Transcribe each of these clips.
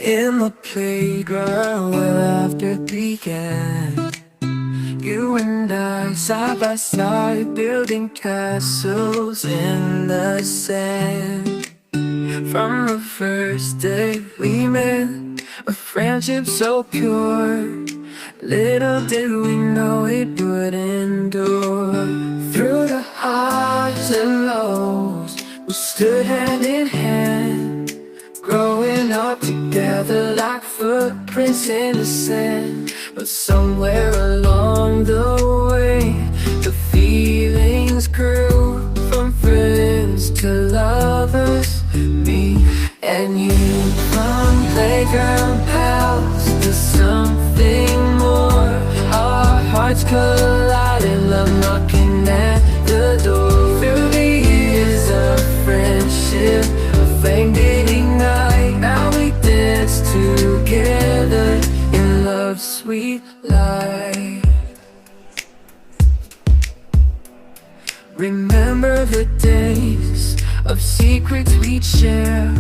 In the playground where laughter began, you and I side by side building castles in the sand. From the first day we met, a friendship so pure, little did we know it would endure. Through the highs and lows, we stood hand in hand, growing up together like footprints in the sand. But somewhere along the way, the feelings grew from friends to lovers, me and you. From playground pals to something more, our hearts collided, love knocking at the door. Through the years of friendship, a flame did ignite. Now we dance together in love's sweet light. Remember the days of secrets we'd share,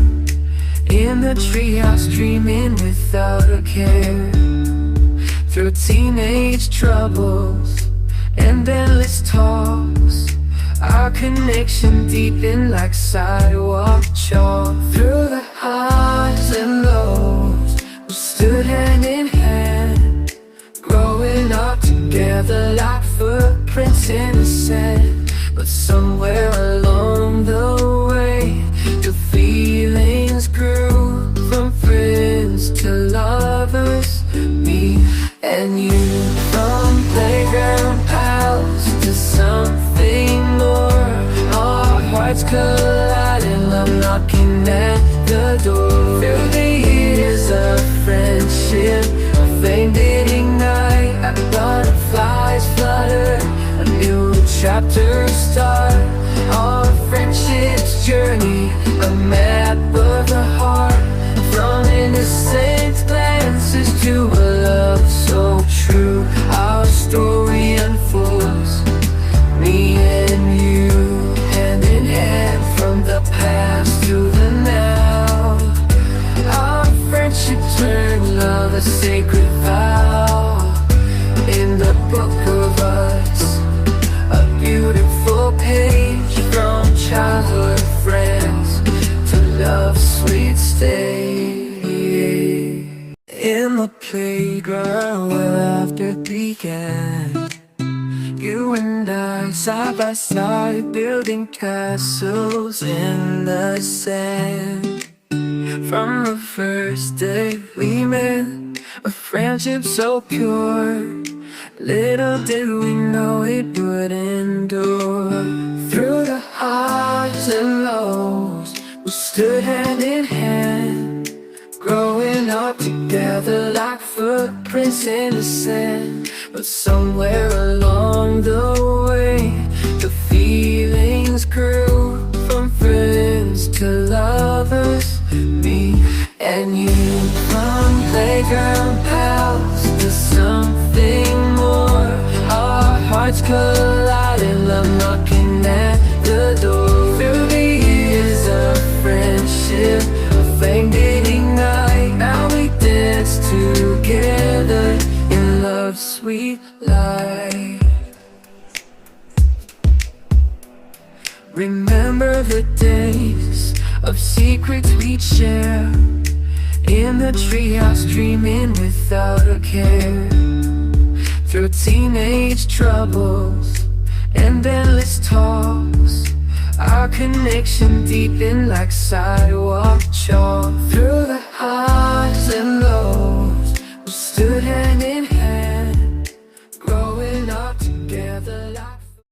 in the treehouse dreaming without a care. Through teenage troubles and endless talks, our connection deepened like sidewalk chalk. Through the highs and lows, we stood hand in hand, growing up together like footprints in the sand. But somewhere along the way, the feelings grew from friends to lovers, me and you. From playground pals to something more, our hearts collided, love knocking at the door. Through the years of friendship, a flame did ignite. Butterflies flutter, a new chapter start. Our friendship's journey, a map of the heart. From innocent glances to a love so true, our story unfolds, me and you, hand in hand. From the past to the now, our friendship turned love a sacred vow. In the book of us, a beautiful page, from childhood friends to love's sweet stay. In the playground where laughter began, you and I side by side building castles in the sand. From the first day we met, a friendship so pure, little did we know it would endure. Through the highs and lows, we stood hand in hand, growing up together like footprints in the sand. But somewhere along the way, the feelings grew from friends to lovers, me and you. From playground pals to something more, our hearts collided, love knocking at the door. Through the years of friendship, a flame did ignite. Now we dance together in love's sweet light. Remember the days of secrets we'd share, in the treehouse dreaming without a care. Through teenage troubles and endless talks, our connection deepened like sidewalk chalk. Through the